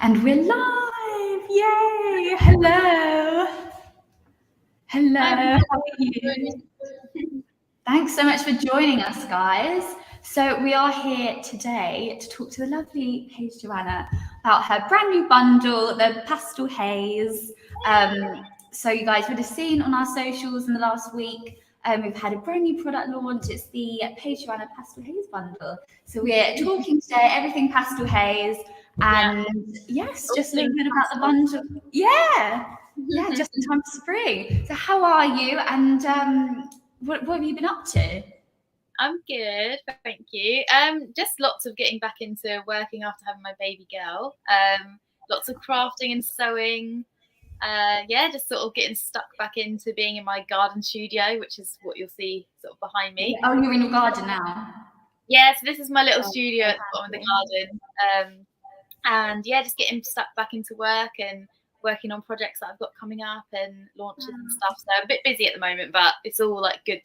And we're live! Yay! Hello! Hello, how are you? Thanks so much for joining us, guys. So we are here today to talk to the lovely Paige Joanna about her brand new bundle, the Pastel Haze. So you guys would have seen on our socials in the last week, we've had a brand new product launch. It's the Paige Joanna Pastel Haze bundle. So we're talking today, everything Pastel Haze. And yes, just a little bit about the bundle. Yeah, just in time for spring. So how are you? And what have you been up to? I'm good, thank you. Just lots of getting back into working after having my baby girl. Lots of crafting and sewing. Just sort of getting stuck back into being in my garden studio, which is what you'll see sort of behind me. Oh, you're in your garden now? Yeah, so this is my little studio at the bottom of the garden. Just getting stuck back into work and working on projects that I've got coming up and launches and stuff. So I'm a bit busy at the moment, but it's all like good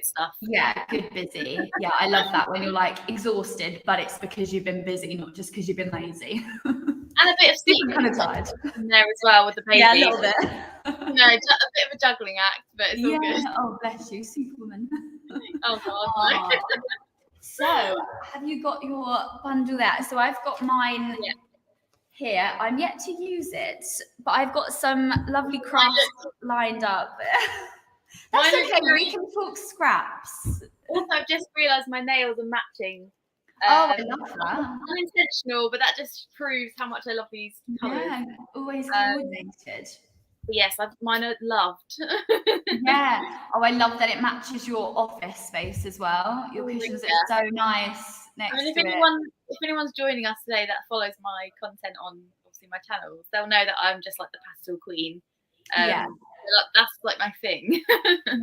stuff. Yeah, good busy. Yeah, I love that when you're like exhausted, but it's because you've been busy, not just because you've been lazy. And a bit of sleep kind of tired in there as well with the baby. Yeah, a little bit. A bit of a juggling act, but it's all good. Oh, bless you, Superwoman. Oh God. So, have you got your bundle there? So I've got mine here. I'm yet to use it, but I've got some lovely crafts lined up. That's okay. We can talk scraps. Also, I've just realised my nails are matching. I love that. Unintentional, but that just proves how much I love these colours. Yeah, always coordinated. Yes, mine are loved. Yeah. Oh, I love that it matches your office space as well. Your cushions are so nice next to it. If anyone's joining us today that follows my content on obviously my channels, they'll know that I'm just like the pastel queen. That's like my thing.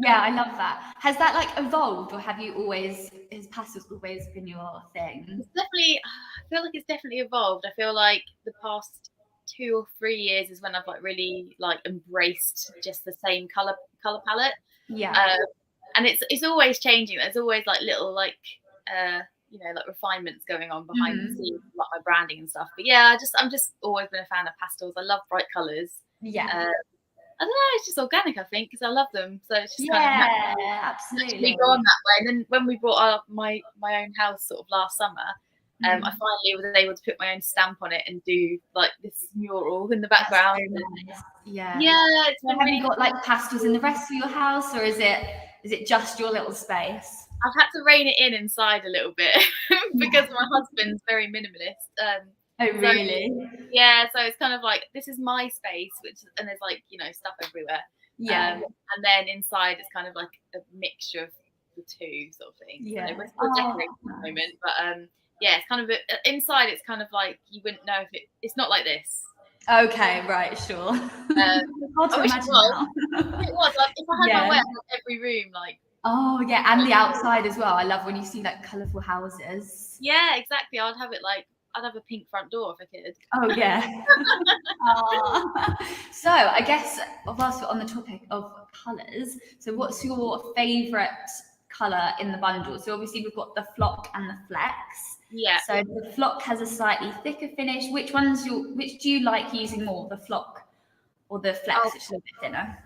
Yeah, I love that. Has that like evolved, or has pastels always been your thing? It's definitely, I feel like it's definitely evolved. I feel like the past 2 or 3 years is when I've like really like embraced just the same color palette. Yeah. And it's always changing. There's always like little like like refinements going on behind the scenes, like my branding and stuff. But yeah, I'm just always been a fan of pastels. I love bright colors. Yeah. I don't know, it's just organic, I think, because I love them. So it's just absolutely go on that way. And then when we bought up my own house sort of last summer, I finally was able to put my own stamp on it and do like this mural in the background. Nice. Yeah. It's been really got like pastels in the rest of your house, or is it just your little space? I've had to rein it in inside a little bit because my husband's very minimalist. Oh, really? So it's kind of like, this is my space, and there's like, stuff everywhere. Yeah. And then inside it's kind of like a mixture of the two sort of thing. Yeah. So we're still decorating at the moment, but it's kind of inside it's kind of like you wouldn't know if it's not like this. Okay, right, sure. I wish it was. It was like if I had my way, I'd have every room like. Oh yeah, and the outside as well. I love when you see like colourful houses. Yeah, exactly. I'd have a pink front door if I could. Oh yeah. So I guess whilst we're on the topic of colours, so what's your favourite colour in the bundle? So obviously we've got the flock and the flex. Yeah. So the flock has a slightly thicker finish. Which do you like using more, the flock or the flex, which is a bit thinner?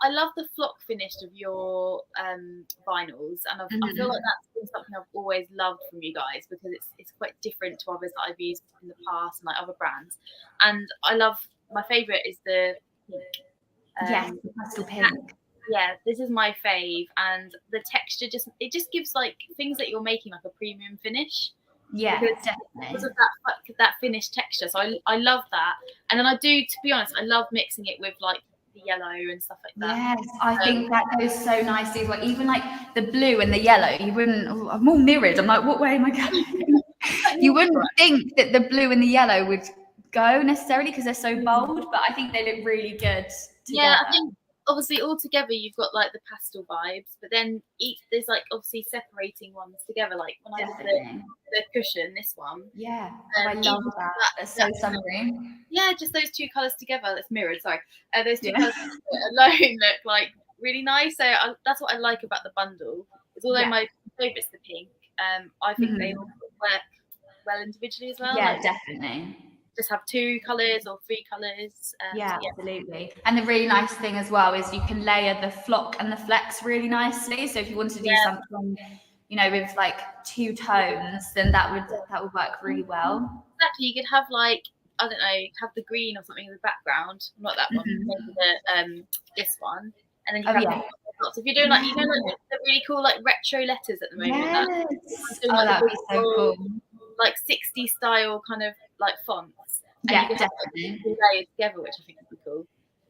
I love the flock finish of your vinyls, and I feel like that's been something I've always loved from you guys, because it's quite different to others that I've used in the past and like other brands. And I love, my favourite is the pink. Yes, the pastel pink. Yeah, this is my fave, and the texture just gives like things that you're making like a premium finish. Yeah, definitely. Because of that finished texture. So I love that. And then I do, to be honest, I love mixing it with like the yellow and stuff like that. Yes, I think that goes so nicely as well. Even like the blue and the yellow, you wouldn't, I'm all mirrored. I'm like, what way am I going? You wouldn't think that the blue and the yellow would go necessarily because they're so bold, but I think they look really good together. Yeah, I think obviously all together you've got like the pastel vibes, but then there's like obviously separating ones together, like when I did the cushion, this one. Yeah, I love that. That's so summery. Yeah, just those two colours together. That's mirrored. Sorry, those two colours alone look like really nice. So that's what I like about the bundle. Is although my favourite's the pink, I think they all work well individually as well. Yeah, definitely. just have 2 colours or 3 colours. Yeah, absolutely. And the really nice thing as well is you can layer the flock and the flecks really nicely. So if you wanted to do something, you know, with like 2 tones, then that would work really well. Exactly. You could have like, I don't know, have the green or something in the background. Not that one, maybe the this one. And then you have lots. If you're doing like, you know, like the really cool like retro letters at the moment. Yes. Doing, like, that'd be so cool. Like 60s style kind of like fonts. And Yeah, you can definitely. have like, layered together, which I think would be cool.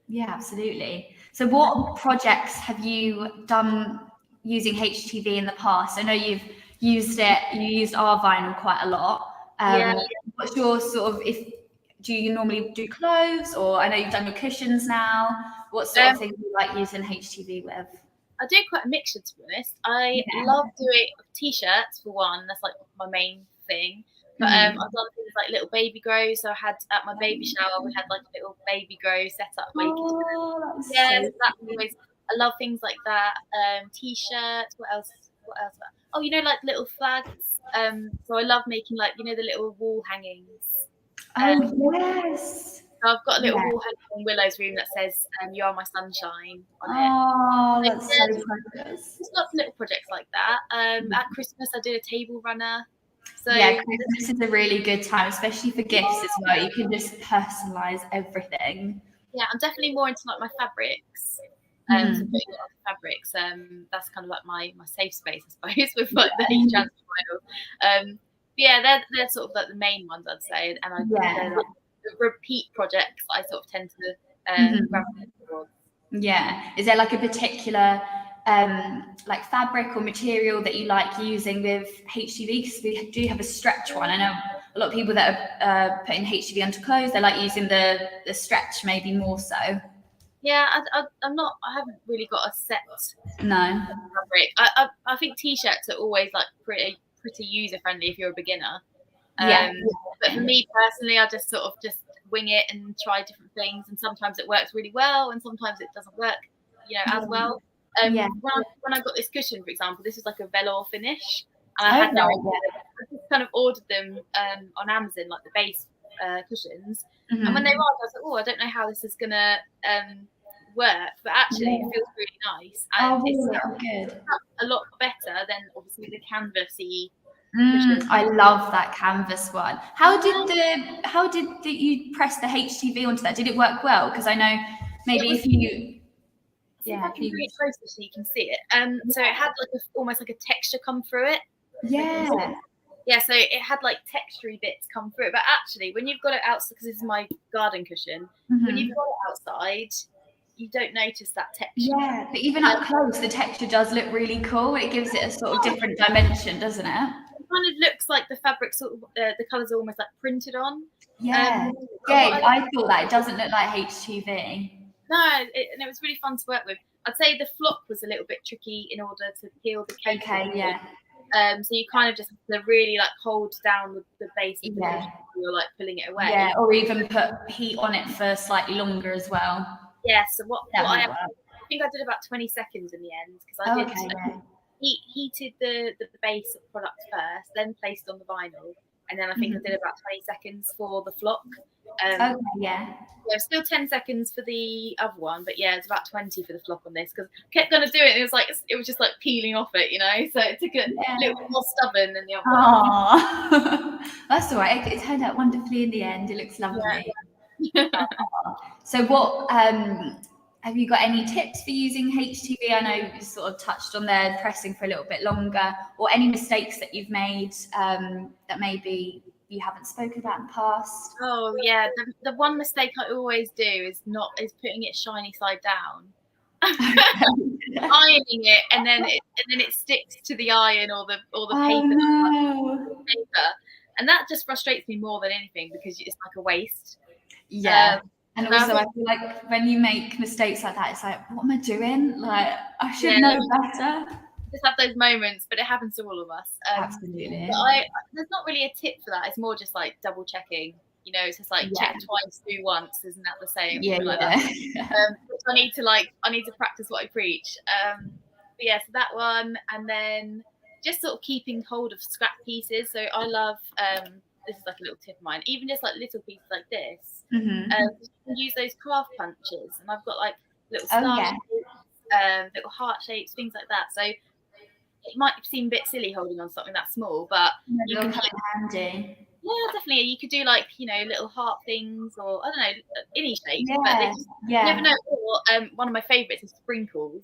Yeah, absolutely. So what projects have you done using HTV in the past? I know you've used it, you used our vinyl quite a lot. What's your sort of, do you normally do clothes, or I know you've done your cushions now? What sort of things do you like using HTV with? I do quite a mixture, to be honest. I love doing t-shirts for one. That's like my main thing. But I've done things like little baby grows. So I had at my baby shower, we had like a little baby grow set up. That's always. I love things like that. T-shirts. What else? Oh, you know, like little flags. So I love making like, you know, the little wall hangings. Yes. So I've got a little wall hanging in Willow's room that says "You are my sunshine" on it. Oh, that's so precious. There's lots of little projects like that. At Christmas, I did a table runner. So Christmas is a really good time, especially for gifts as well. You can just personalize everything. Yeah, I'm definitely more into like my fabrics. So putting it on fabrics. That's kind of like my safe space, I suppose, with like the heat transfer vinyl. Yeah, they're sort of like the main ones, I'd say, and they're like the repeat projects I sort of tend to gravitate towards. Yeah. Is there like a particular like fabric or material that you like using with HTV? Because we do have a stretch one. I know a lot of people that are putting HTV onto clothes, they like using the stretch maybe more so. Yeah, I'm not. I haven't really got a set fabric. I think t-shirts are always like pretty user friendly if you're a beginner. But for me personally, I just sort of just wing it and try different things, and sometimes it works really well, and sometimes it doesn't work, you know, as well. When I got this cushion, for example, this was like a velour finish, and I had no idea. I just kind of ordered them on Amazon, like the base cushions, and when they arrived, I was like, oh, I don't know how this is gonna work, but actually it feels really nice, and it's good. a lot better than obviously the canvasy. I love that canvas one. How did you press the HTV onto that? Did it work well? Because I know maybe if you if I can bring it closer so you can see it. So it had like almost like a texture come through it. Yeah, so it had like textury bits come through it. But actually, when you've got it outside, because this is my garden cushion, when you've got it outside, you don't notice that texture. Yeah, but even up close, the texture does look really cool. It gives it a sort of different dimension, doesn't it? It kind of looks like the fabric sort of, the colours are almost like printed on. I thought that. It doesn't look like HTV. No, and it was really fun to work with. I'd say the flock was a little bit tricky in order to peel the cake. So you kind of just have to really like hold down the base of the cushion while you're like pulling it away. Yeah, or even put heat on it for slightly longer as well. Yeah, so I think I did about 20 seconds in the end, because I heated the base of the product first, then placed on the vinyl, and then I think I did about 20 seconds for the flock. Still 10 seconds for the other one, but yeah, it's about 20 for the flock on this, because I kept going to do it, and it was just like peeling off it, you know, so it took a little bit more stubborn than the other one. That's all right. It turned out wonderfully in the end. It looks lovely. So what have you got any tips for using HTV? I know you sort of touched on there pressing for a little bit longer, or any mistakes that you've made that maybe you haven't spoken about in the past? Oh yeah, the one mistake I always do is putting it shiny side down. Ironing it, and then it sticks to the iron or the paper, and that just frustrates me more than anything, because it's like a waste. And also, I feel like when you make mistakes like that, it's like, what am I doing? Like, I should know better. Just have those moments, but it happens to all of us. Absolutely. But there's not really a tip for that. It's more just like double checking. You know, it's just like check twice, do once. Isn't that the same? Like that. I need to practice what I preach. So that one, and then just sort of keeping hold of scrap pieces. So I love this is like a little tip of mine. Even just like little pieces like this, Mm-hmm. you can use those craft punches, and I've got like little star shapes, little heart shapes, things like that. So it might seem a bit silly holding on something that small, but you can kind of handy. Yeah, definitely. You could do like, little heart things, or I don't know, any shape. Yeah, But you never know. Or, one of my favourites is sprinkles.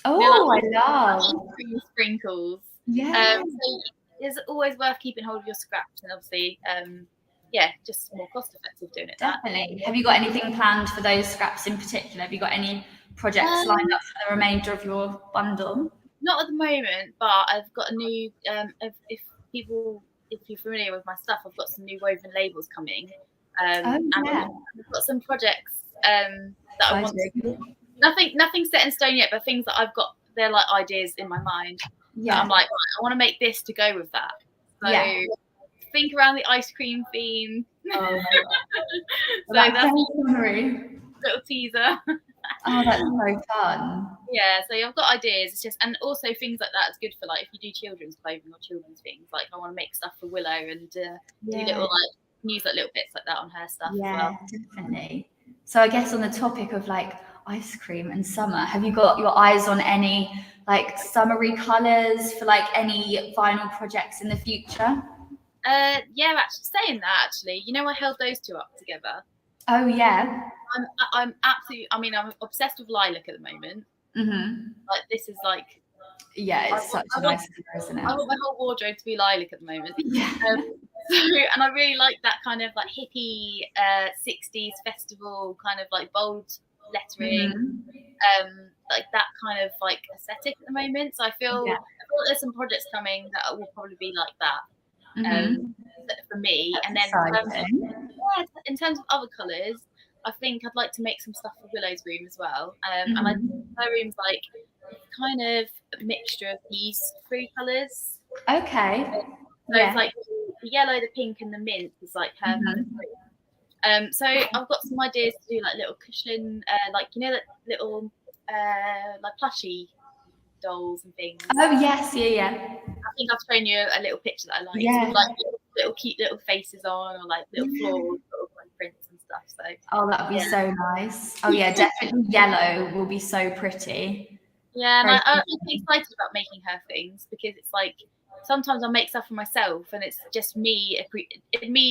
Oh, I love sprinkles. Yeah. So it's always worth keeping hold of your scraps, and obviously, just more cost effective doing it. Definitely. Have you got anything planned for those scraps in particular? Have you got any projects lined up for the remainder of your bundle? Not at the moment, but I've got a new. If you're familiar with my stuff, I've got some new woven labels coming. And I've got some projects that I want to. Nothing set in stone yet, but things that I've got. They're like ideas in my mind. Yeah. I'm like, right, I want to make this to go with that. So think around the ice cream theme. Oh, so that's a little teaser. Oh, that's so fun. Yeah, so I've got ideas. It's just, and also things like that is good for like if you do children's clothing or children's things. Like I want to make stuff for Willow and do little use like little bits like that on her stuff as well. Definitely. So I guess on the topic of like ice cream and summer, have you got your eyes on any like summery colours for like any vinyl projects in the future? Yeah, actually saying that, I held those two up together. Oh yeah. I'm absolutely. I mean, I'm obsessed with lilac at the moment. Mm-hmm. Like this is like. Yeah, it's such a nice colour, isn't it? I want my whole wardrobe to be lilac at the moment. Yeah. And I really like that kind of like hippie 60s festival kind of like bold lettering, like that kind of like aesthetic at the moment. So I feel there's some projects coming that will probably be like that. For me. That's and then in terms of other colours, I think I'd like to make some stuff for Willow's room as well. And I think her room's like kind of a mixture of these three colours. Okay. So it's like the yellow, the pink, and the mint is like her. So I've got some ideas to do like little cushion, like that little like plushie dolls and things. Oh yes, yeah. I think I've shown you a little picture that I like. Yeah. With like little cute little faces on, or like little floors, little prints and stuff. So that'd be so nice. Oh yeah, definitely yellow will be so pretty. Yeah, and I'm excited about making her things because it's like sometimes I make stuff for myself and it's just me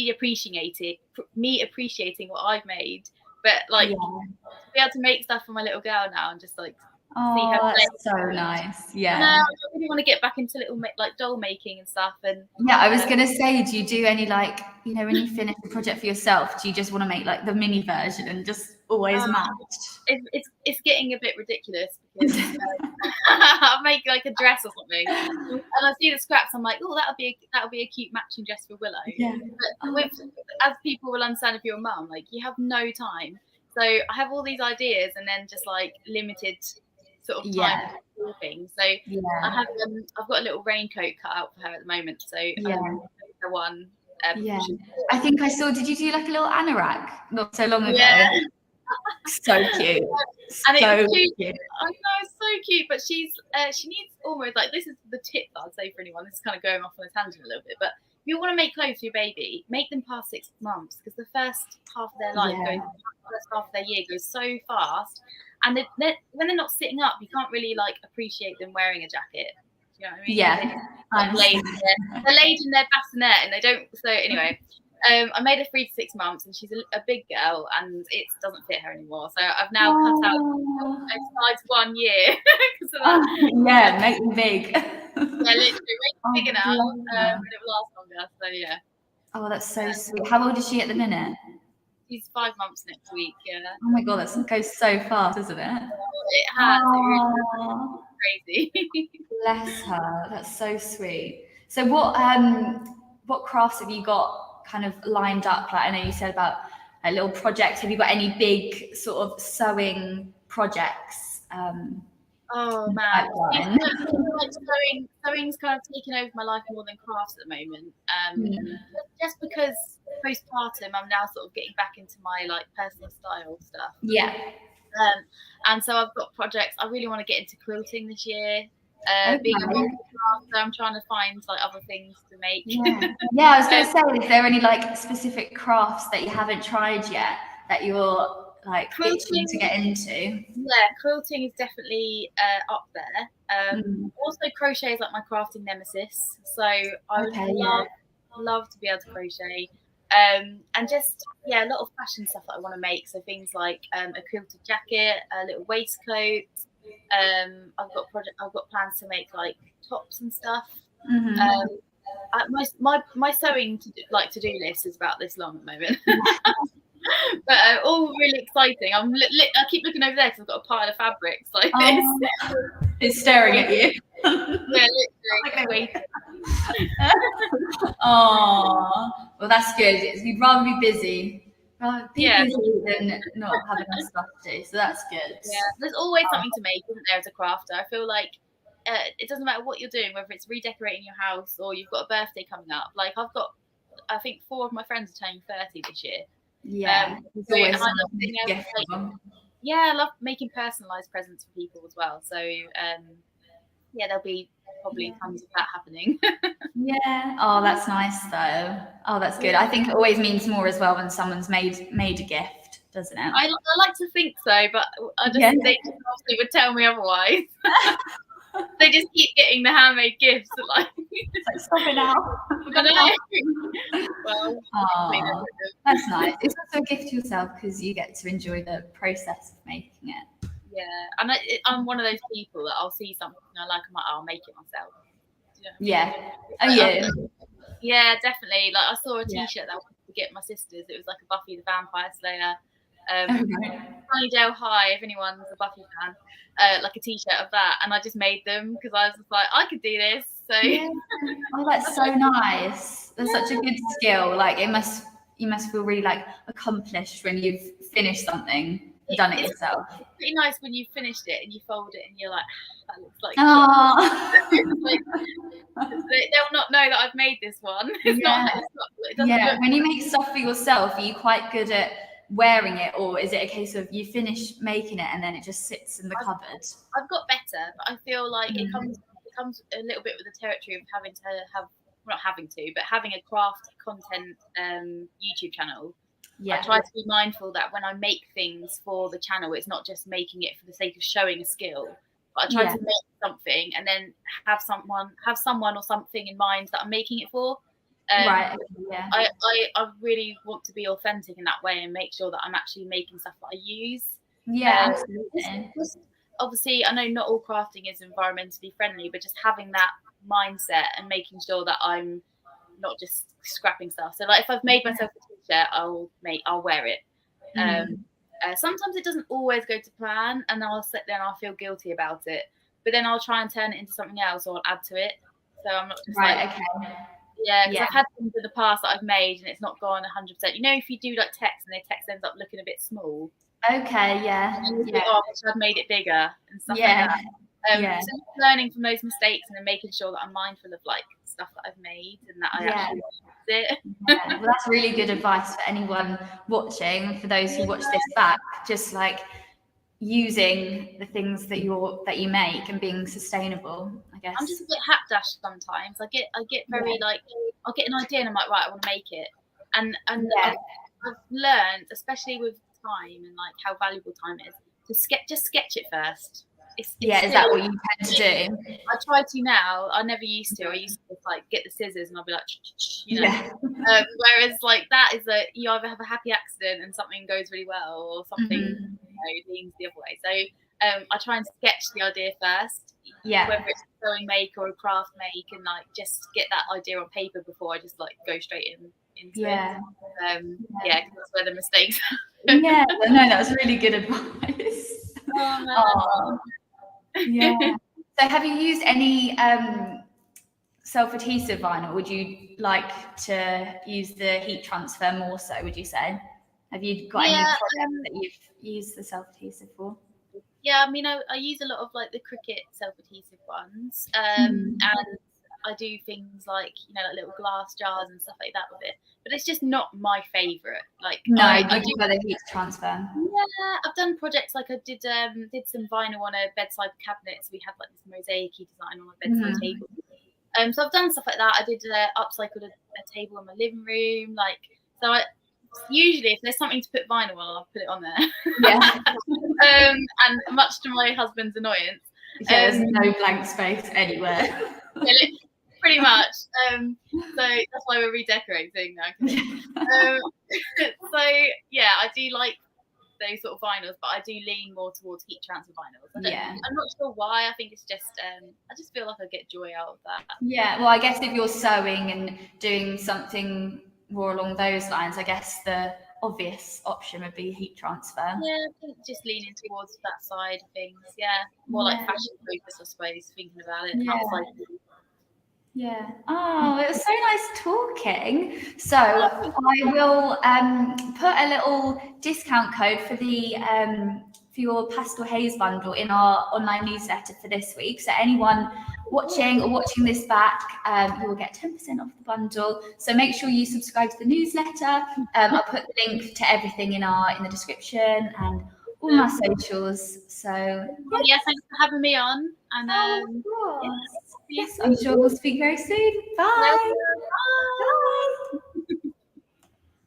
appreciating what I've made. But like to be able to make stuff for my little girl now and just like see her play. That's so nice. Yeah. And I really want to get back into little like doll making and stuff. And I was gonna say, do you do any like when you finish a project for yourself, do you just want to make like the mini version and just always match? It's getting a bit ridiculous because I'll make like a dress or something, and I see the scraps. I'm like, oh, that'll be a cute matching dress for Willow. Yeah. But as people will understand if you're a mum, like you have no time. So I have all these ideas and then just like limited sort of time for things. So I've got a little raincoat cut out for her at the moment. So the one. I think I saw. Did you do like a little anorak not so long ago? Yeah. So cute. And it's cute. I know, it's so cute. But she needs almost like, this is the tip that I'd say for anyone. This is kind of going off on a tangent a little bit, but if you want to make clothes for your baby, make them past 6 months because the first half of their life first half of their year goes so fast. And when they're not sitting up, you can't really like appreciate them wearing a jacket. Do you know what I mean? Yeah. They're laid in their bassinet and they don't. So anyway, I made her 3 to 6 months and she's a big girl and it doesn't fit her anymore. So I've now cut out a size 1 year because of that. Yeah, make them big. Literally make them big enough and it will last longer. So yeah. Oh, that's so sweet. How old is she at the minute? She's 5 months next week. Yeah. Oh my god, that goes so fast, isn't it? It has. It really crazy. Bless her. That's so sweet. So what crafts have you got kind of lined up? Like I know you said about a little project. Have you got any big sort of sewing projects? Oh man, like sewing's kind of taken over my life more than crafts at the moment. Just because postpartum, I'm now sort of getting back into my like personal style stuff. Yeah. And so I've got projects. I really want to get into quilting this year. Being a multi-crafter, I'm trying to find like other things to make. Yeah, I was going to say, is there any like specific crafts that you haven't tried yet that you're like itching to get into? Yeah, quilting is definitely up there. Also, crochet is like my crafting nemesis. So I would love to be able to crochet. And just a lot of fashion stuff that I want to make. So things like a quilted jacket, a little waistcoat. I've got plans to make like tops and stuff. My sewing to-do list is about this long at the moment. But all really exciting. I keep looking over there because I've got a pile of fabrics like this. It's staring at you. Yeah, literally. Oh, well, that's good. You'd rather be busy. Be busy than not having stuff to do. So that's good. Yeah, there's always something to make, isn't there, as a crafter? I feel like it doesn't matter what you're doing, whether it's redecorating your house or you've got a birthday coming up. Like I think 4 of my friends are turning 30 this year. Yeah, I love making personalized presents for people as well. So there'll be probably tons of that happening. Yeah. Oh, that's nice though. Oh, that's good. I think it always means more as well when someone's made a gift, doesn't it? I like to think so, but they obviously would tell me otherwise. They just keep getting the handmade gifts. Like stop it now. Well, that's nice. It's also a gift to yourself because you get to enjoy the process of making it. Yeah, and I'm one of those people that I'll see something I like, I'm like, I'll make it myself. Yeah. Oh yeah. Yeah, definitely. Like I saw a T-shirt that I wanted to get my sisters. It was like a Buffy the Vampire Slayer. Sunnydale High, if anyone's a Buffy fan, like a T-shirt of that, and I just made them because I was just like, I could do this. So oh, that's so nice. That's such a good skill. Like you must feel really like accomplished when you've finished something. Done it yourself. It's pretty nice when you finished it and you fold it and you're like, that looks like they'll not know that I've made this one. It doesn't when you make stuff for yourself, are you quite good at wearing it, or is it a case of you finish making it and then it just sits in the cupboard? I've got better, but I feel like it comes a little bit with the territory of having a craft content YouTube channel. I try to be mindful that when I make things for the channel, it's not just making it for the sake of showing a skill, but I try to make something and then have someone or something in mind that I'm making it for. I really want to be authentic in that way and make sure that I'm actually making stuff that I use. Yeah, absolutely. Obviously, I know not all crafting is environmentally friendly, but just having that mindset and making sure that I'm not just scrapping stuff. So like if I've made myself a T-shirt, I'll wear it. Sometimes it doesn't always go to plan, and I'll sit there and I'll feel guilty about it. But then I'll try and turn it into something else, or I'll add to it. So I'm not just because I've had things in the past that I've made and it's not gone 100%. You know, if you do like text and the text ends up looking a bit small. Okay, yeah. And you think, oh, I wish I'd made it bigger and stuff like that. So learning from those mistakes and then making sure that I'm mindful of like stuff that I've made and that I actually use it. Well, that's really good advice for anyone watching. For those who watch this back, just like using the things that you make and being sustainable, I guess. I'm just a bit hapdash sometimes. I get very like I'll get an idea and I'm like, right, I want to make it. And I've learned, especially with time and like how valuable time is, to just sketch it first. Is that what you tend to do? I try to now. I never used to. I used to just like get the scissors and I'll be like, you know. Whereas like that is that you either have a happy accident and something goes really well, or something leans the other way. So I try and sketch the idea first. Whether it's a sewing make or a craft make, and like just get that idea on paper before I just like go straight into it. Because that's where the mistakes happen. No, that was really good advice. So have you used any self-adhesive vinyl? Would you like to use the heat transfer more so, would you say? Have you got any products that you've used the self-adhesive for? Yeah, I mean, I use a lot of like the Cricut self-adhesive ones, and I do things like, you know, like little glass jars and stuff like that with it. But it's just not my favourite. Like, No, I I do. do the heat transfer. Yeah, I've done projects like I did some vinyl on a bedside cabinet. So we had like this mosaic-y design on a bedside table. So I've done stuff like that. I did upcycled a table in my living room. Like, so usually if there's something to put vinyl on, I'll put it on there. Yeah. And much to my husband's annoyance, there's no blank space anywhere. Pretty much. So that's why we're redecorating now. So yeah, I do like those sort of vinyls, but I do lean more towards heat transfer vinyls. I'm not sure why. I think it's just I just feel like I get joy out of that. Yeah, well, I guess if you're sewing and doing something more along those lines, I guess the obvious option would be heat transfer. Yeah, I think just leaning towards that side of things. Yeah, more like fashion focus, I suppose, thinking about it. Yeah. Oh, it was so nice talking. So I will put a little discount code for the for your Pastel Haze bundle in our online newsletter for this week. So anyone watching this back, you will get 10% off the bundle. So make sure you subscribe to the newsletter. I'll put the link to everything in the description and all my socials. So yeah, thanks for having me on. And yes, I'm sure we'll speak very soon. Bye. Bye.